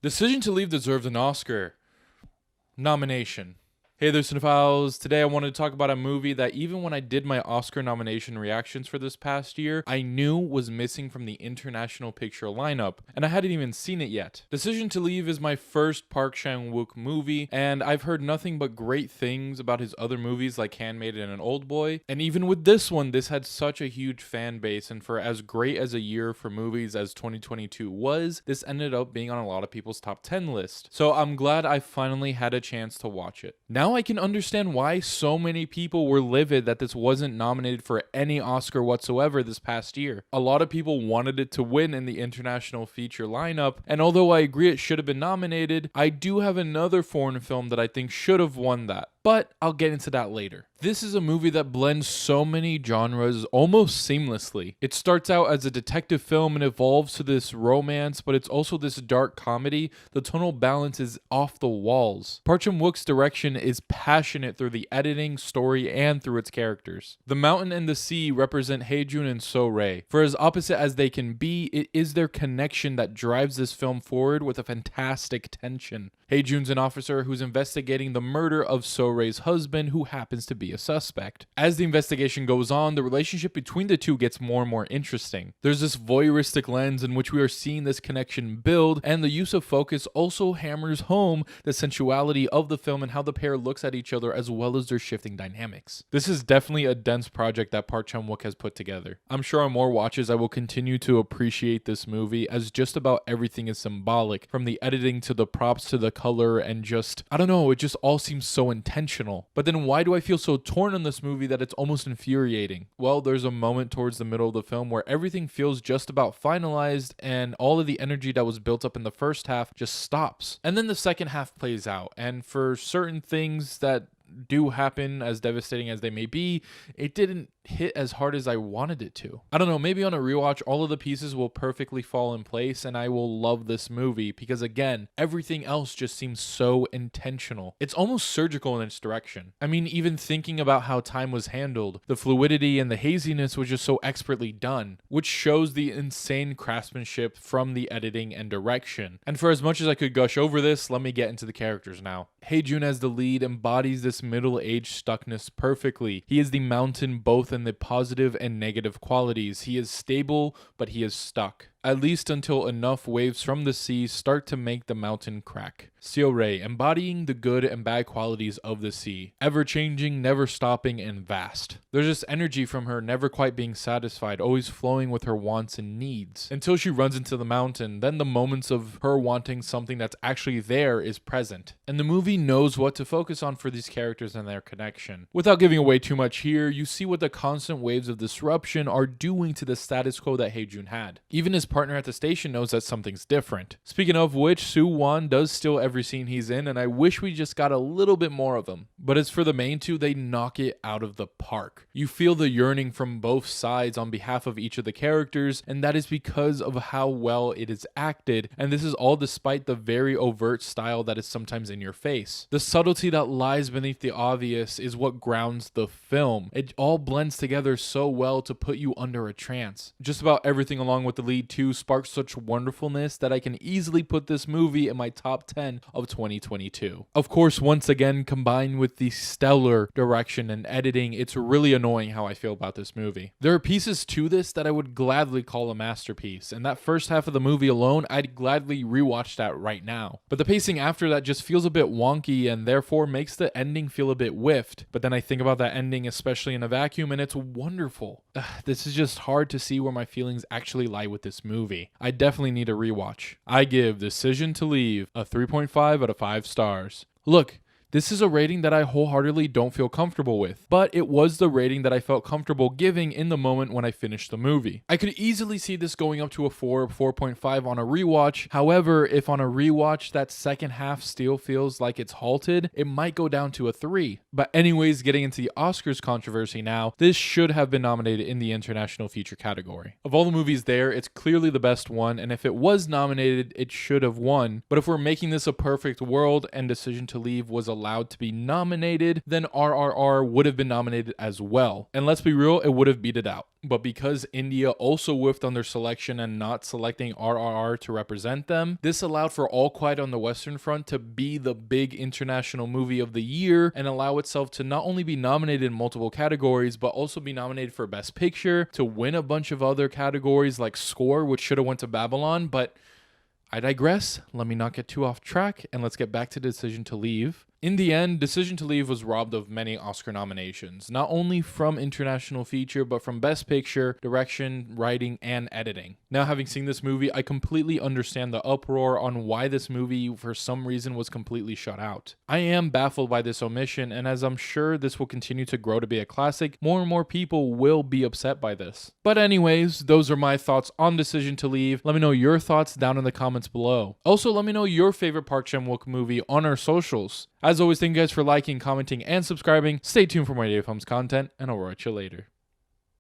Decision to Leave deserves an Oscar nomination. Hey there, cinephiles. Today I wanted to talk about a movie that even when I did my Oscar nomination reactions for this past year, I knew was missing from the international picture lineup, and I hadn't even seen it yet. Decision to Leave is my first Park Chan-Wook movie, and I've heard nothing but great things about his other movies like Handmaiden and Oldboy, and even with this one, this had such a huge fan base, and for as great as a year for movies as 2022 was, this ended up being on a lot of people's top 10 list. So I'm glad I finally had a chance to watch it. Now I can understand why so many people were livid that this wasn't nominated for any Oscar whatsoever this past year. A lot of people wanted it to win in the international feature lineup, and although I agree it should have been nominated, I do have another foreign film that I think should have won that. But I'll get into that later. This is a movie that blends so many genres almost seamlessly. It starts out as a detective film and evolves to this romance, but it's also this dark comedy. The tonal balance is off the walls. Park Chan-Wook's direction is passionate through the editing, story, and through its characters. The mountain and the sea represent Hae-jun and So-rae. For as opposite as they can be, it is their connection that drives this film forward with a fantastic tension. Hae-jun's an officer who's investigating the murder of So-rae's husband, who happens to be a suspect. As the investigation goes on, the relationship between the two gets more and more interesting. There's this voyeuristic lens in which we are seeing this connection build, and the use of focus also hammers home the sensuality of the film and how the pair looks at each other as well as their shifting dynamics. This is definitely a dense project that Park Chan-Wook has put together. I'm sure on more watches I will continue to appreciate this movie, as just about everything is symbolic, from the editing to the props to the color, and just, I don't know, it just all seems so intentional. But then why do I feel so torn on this movie that it's almost infuriating? Well, there's a moment towards the middle of the film where everything feels just about finalized, and all of the energy that was built up in the first half just stops. And then the second half plays out, and for certain things that do happen, as devastating as they may be, it didn't hit as hard as I wanted it to. I don't know, maybe on a rewatch all of the pieces will perfectly fall in place and I will love this movie, because again, everything else just seems so intentional. It's almost surgical in its direction. I mean, even thinking about how time was handled, the fluidity and the haziness was just so expertly done, which shows the insane craftsmanship from the editing and direction. And for as much as I could gush over this, let me get into the characters now. Hae-jun as the lead embodies this middle-aged stuckness perfectly. He is the mountain both in the positive and negative qualities. He is stable, but he is stuck, at least until enough waves from the sea start to make the mountain crack. So-rae, embodying the good and bad qualities of the sea, ever-changing, never stopping, and vast. There's this energy from her never quite being satisfied, always flowing with her wants and needs, until she runs into the mountain. Then the moments of her wanting something that's actually there is present. And the movie knows what to focus on for these characters and their connection. Without giving away too much here, you see what the constant waves of disruption are doing to the status quo that Hae-jun had. Even his partner at the station knows that something's different. Speaking of which, Soo-won does steal every scene he's in, and I wish we just got a little bit more of him. But as for the main two, they knock it out of the park. You feel the yearning from both sides on behalf of each of the characters, and that is because of how well it is acted, and this is all despite the very overt style that is sometimes in your face. The subtlety that lies beneath the obvious is what grounds the film. It all blends together so well to put you under a trance. Just about everything along with the lead two sparks such wonderfulness that I can easily put this movie in my top 10 of 2022. Of course, once again, combined with the stellar direction and editing, it's really annoying how I feel about this movie. There are pieces to this that I would gladly call a masterpiece, and that first half of the movie alone, I'd gladly rewatch that right now. But the pacing after that just feels a bit wonky and therefore makes the ending feel a bit whiffed. But then I think about that ending, especially in a vacuum, and it's wonderful. This is just hard to see where my feelings actually lie with this movie. I definitely need a rewatch. I give Decision to Leave a 3.5 out of 5 stars. Look, this is a rating that I wholeheartedly don't feel comfortable with, but it was the rating that I felt comfortable giving in the moment when I finished the movie. I could easily see this going up to a 4 or 4.5 on a rewatch. However, if on a rewatch that second half still feels like it's halted, it might go down to a 3. But anyways, getting into the Oscars controversy now, this should have been nominated in the international feature category. Of all the movies there, it's clearly the best one, and if it was nominated, it should have won. But if we're making this a perfect world and Decision to Leave was a allowed to be nominated, then RRR would have been nominated as well. And let's be real, it would have beat it out. But because India also whiffed on their selection and not selecting RRR to represent them, this allowed for All Quiet on the Western Front to be the big international movie of the year and allow itself to not only be nominated in multiple categories, but also be nominated for Best Picture, to win a bunch of other categories like Score, which should have went to Babylon. But I digress. Let me not get too off track, and let's get back to Decision to Leave. In the end, Decision to Leave was robbed of many Oscar nominations, not only from International Feature, but from Best Picture, Direction, Writing, and Editing. Now, having seen this movie, I completely understand the uproar on why this movie, for some reason, was completely shut out. I am baffled by this omission, and as I'm sure this will continue to grow to be a classic, more and more people will be upset by this. But anyways, those are my thoughts on Decision to Leave. Let me know your thoughts down in the comments below. Also, let me know your favorite Park Chan-Wook movie on our socials. As always, thank you guys for liking, commenting, and subscribing. Stay tuned for more Daily Films content, and I'll write you later.